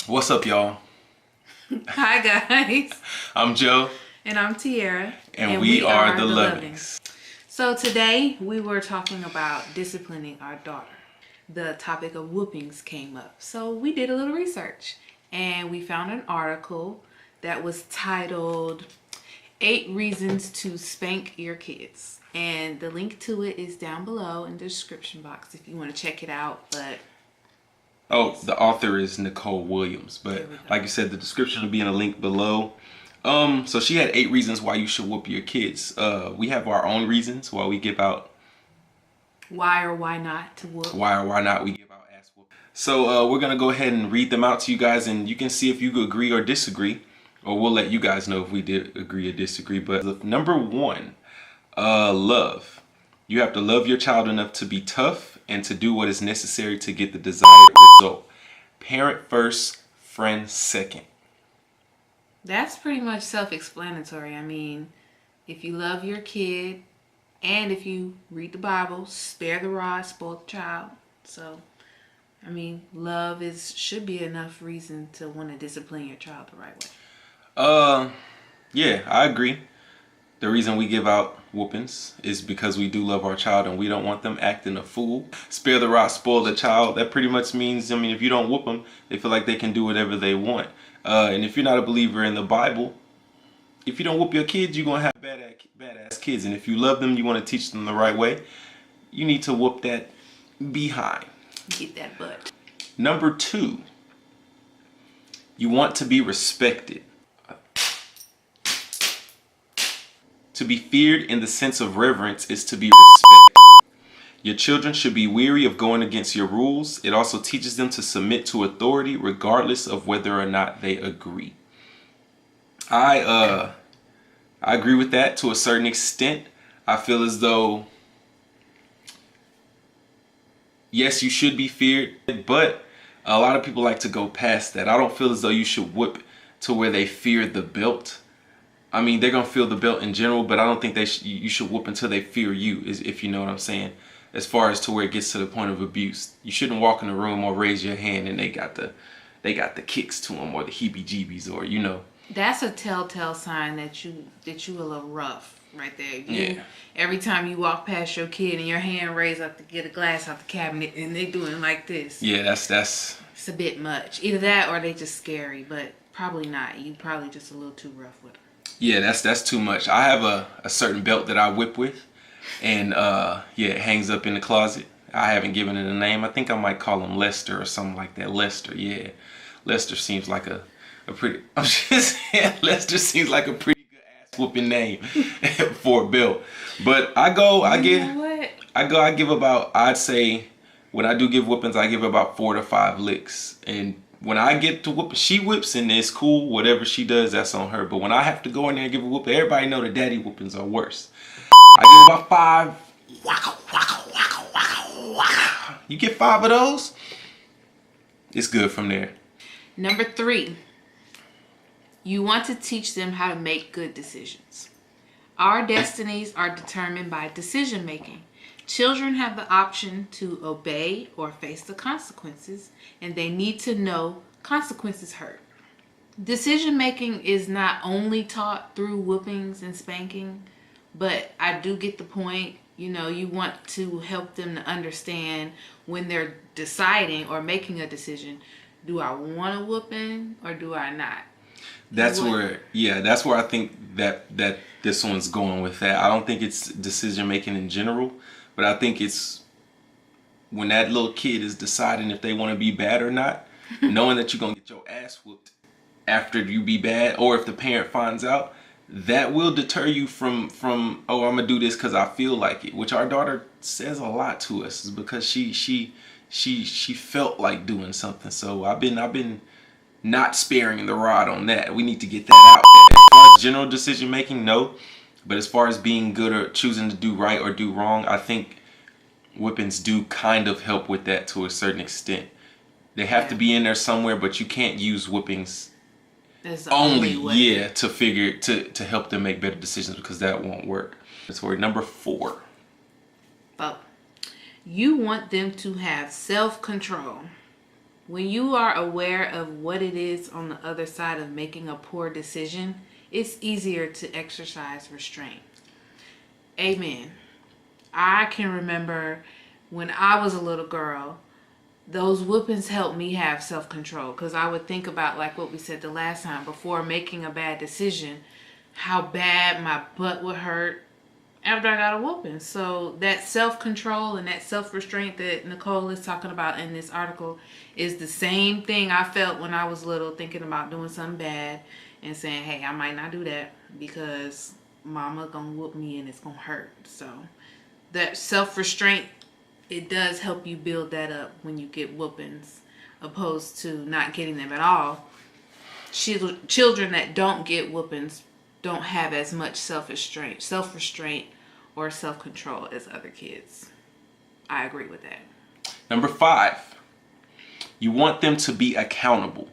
What's up, y'all? Hi guys, I'm Joe. and I'm Tiara, And we are the Lovings. So today we were talking about disciplining our daughter. The topic of whoopings came up. So we did a little research and we found an article that was titled 8 Reasons to Spank Your Kids. And the link to it is down below in the description box if you want to check it out. But the author is Nicole Williams. But like you said, the description will be in a link below. So she had 8 reasons why you should whoop your kids. We have our own reasons why we give out why or why not to whoop. Why or why not we give out ass whoop. So we're gonna go ahead and read them out to you guys, and you can see if you agree or disagree, or we'll let you guys know if we did agree or disagree. But number 1, love. You have to love your child enough to be tough and to do what is necessary to get the desired result. Parent first, friend second. That's pretty much self-explanatory. I mean, if you love your kid and if you read the Bible, spare the rod, spoil the child. So, I mean, love should be enough reason to want to discipline your child the right way. Yeah, I agree. The reason we give out whoopings is because we do love our child and we don't want them acting a fool. Spare the rod, spoil the child. That pretty much means, if you don't whoop them, they feel like they can do whatever they want. And if you're not a believer in the Bible, if you don't whoop your kids, you're going to have badass kids. And if you love them, you want to teach them the right way, you need to whoop that behind. Get that butt. Number 2, you want to be respected. To be feared in the sense of reverence is to be respected. Your children should be weary of going against your rules. It also teaches them to submit to authority regardless of whether or not they agree. I agree with that to a certain extent. I feel as though, yes, you should be feared, but a lot of people like to go past that. I don't feel as though you should whip to where they fear the belt. I mean, they're going to feel the belt in general, but I don't think you should whoop until they fear you, if you know what I'm saying. As far as to where it gets to the point of abuse. You shouldn't walk in the room or raise your hand and they got the kicks to them or the heebie-jeebies or, That's a telltale sign that you a little rough right there. Yeah. Every time you walk past your kid and your hand raised up to get a glass out the cabinet and they doing like this. Yeah, that's it's a bit much. Either that or they just scary, but probably not. You probably just a little too rough with them. Yeah, that's too much. I have a certain belt that I whip with, and it hangs up in the closet. I haven't given it a name. I think I might call him Lester or something like that. Lester, yeah. Lester seems like a pretty. I'm just saying, Lester seems like a pretty good ass whooping name for a belt. But I give about, I'd say, when I do give whoopings, I give about 4 to 5 licks. And when I get to whoop, she whips and it's cool. Whatever she does, that's on her. But when I have to go in there and give a whoop, everybody know the daddy whoopings are worse. I give about 5. You get 5 of those, it's good from there. Number 3, you want to teach them how to make good decisions. Our destinies are determined by decision making. Children have the option to obey or face the consequences, and they need to know consequences hurt. Decision making is not only taught through whoopings and spanking, but I do get the point. You want to help them to understand when they're deciding or making a decision, do I want a whooping or do I not? That's where I think that this one's going with that. I don't think it's decision making in general, but I think it's when that little kid is deciding if they want to be bad or not, knowing that you're going to get your ass whooped after you be bad, or if the parent finds out, that will deter you from I'm going to do this because I feel like it, which our daughter says a lot to us, is because she felt like doing something. So I've been not sparing the rod on that. We need to get that out. As far as general decision making, no. But as far as being good or choosing to do right or do wrong, I think whippings do kind of help with that to a certain extent. They have to be in there somewhere, but you can't use whippings only way. to help them make better decisions, because that won't work. That's where number 4. You want them to have self-control. When you are aware of what it is on the other side of making a poor decision, it's easier to exercise restraint. Amen. I can remember when I was a little girl, those whoopings helped me have self-control, because I would think about, like what we said the last time, before making a bad decision, how bad my butt would hurt after I got a whooping. So that self-control and that self-restraint that Nicole is talking about in this article is the same thing I felt when I was little, thinking about doing something bad and saying, hey, I might not do that because mama gonna whoop me and it's gonna hurt. So that self-restraint, it does help you build that up when you get whoopings, opposed to not getting them at all. Children that don't get whoopings don't have as much self-restraint or self-control as other kids. I agree with that. Number 5, you want them to be accountable.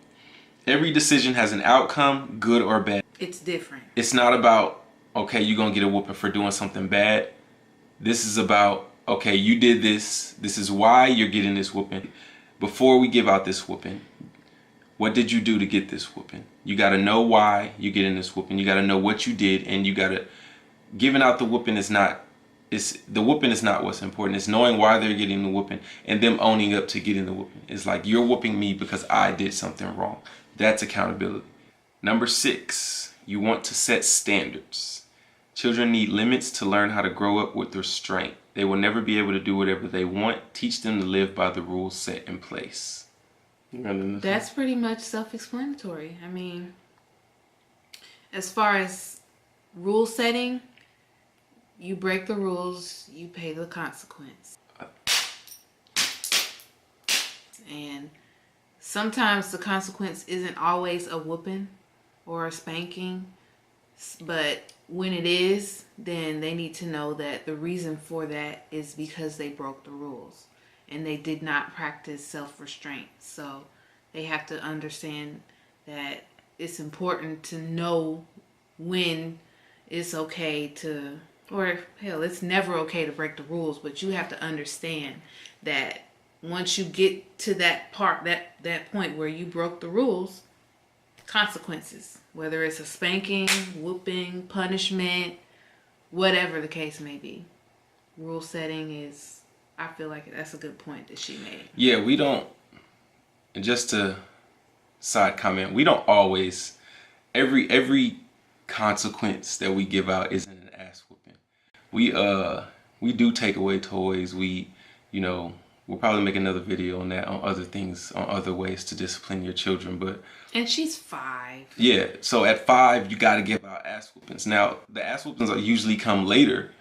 Every decision has an outcome, good or bad. It's different. It's not about, okay, you're going to get a whooping for doing something bad. This is about, okay, you did this. This is why you're getting this whooping. Before we give out this whooping, what did you do to get this whooping? You got to know why you're getting this whooping. You got to know what you did, and you got to, giving out the whooping is not, the whooping is not what's important. It's knowing why they're getting the whooping and them owning up to getting the whooping. It's like, you're whooping me because I did something wrong. That's accountability. Number 6, you want to set standards. Children need limits to learn how to grow up with restraint. They will never be able to do whatever they want. Teach them to live by the rules set in place. That's pretty much self-explanatory. I mean, as far as rule setting, you break the rules, you pay the consequence. And sometimes the consequence isn't always a whooping or a spanking, but when it is, then they need to know that the reason for that is because they broke the rules and they did not practice self-restraint. So they have to understand that it's important to know when it's okay to, or hell, it's never okay to break the rules, but you have to understand that once you get to that part, that point where you broke the rules, consequences, whether it's a spanking, whooping, punishment, whatever the case may be. Rule setting is, I feel like that's a good point that she made. Yeah, we don't, and just to side comment, we don't always, every consequence that we give out isn't an ass whooping. We do take away toys. We'll probably make another video on that, on other things, on other ways to discipline your children. But and she's 5. Yeah, so at 5, you got to give out ass whoopings. Now, the ass whoopings usually come later,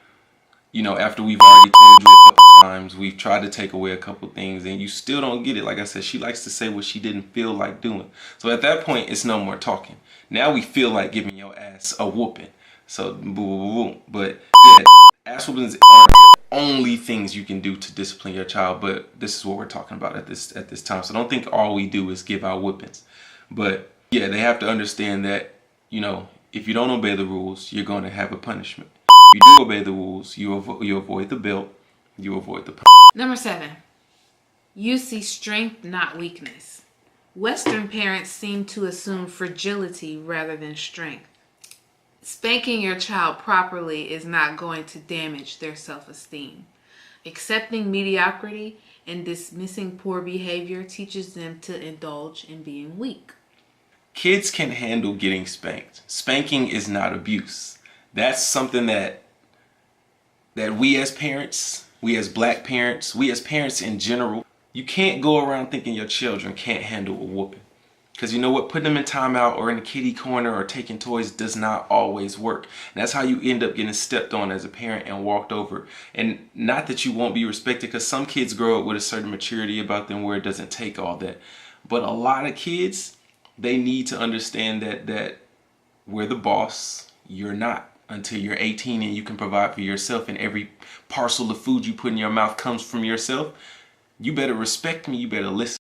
after we've already told you a couple times, we've tried to take away a couple things, and you still don't get it. Like I said, she likes to say what she didn't feel like doing. So at that point, it's no more talking. Now we feel like giving your ass a whooping. So, boom, boom, boom. But yeah, ass whoopings aren't the only things you can do to discipline your child, but this is what we're talking about at this time. So don't think all we do is give out whoopings. But yeah, they have to understand that, if you don't obey the rules, you're going to have a punishment. If you do obey the rules, you avoid the belt, you avoid the punishment. Number 7, you see strength, not weakness. Western parents seem to assume fragility rather than strength. Spanking your child properly is not going to damage their self-esteem. Accepting mediocrity and dismissing poor behavior teaches them to indulge in being weak. Kids can handle getting spanked. Spanking is not abuse. That's something that we as parents, we as black parents, we as parents in general, you can't go around thinking your children can't handle a whooping. Because you know what? Putting them in timeout or in the kiddie corner or taking toys does not always work. And that's how you end up getting stepped on as a parent and walked over. And not that you won't be respected, because some kids grow up with a certain maturity about them where it doesn't take all that. But a lot of kids, they need to understand that we're the boss, you're not. Until you're 18 and you can provide for yourself and every parcel of food you put in your mouth comes from yourself, you better respect me, you better listen.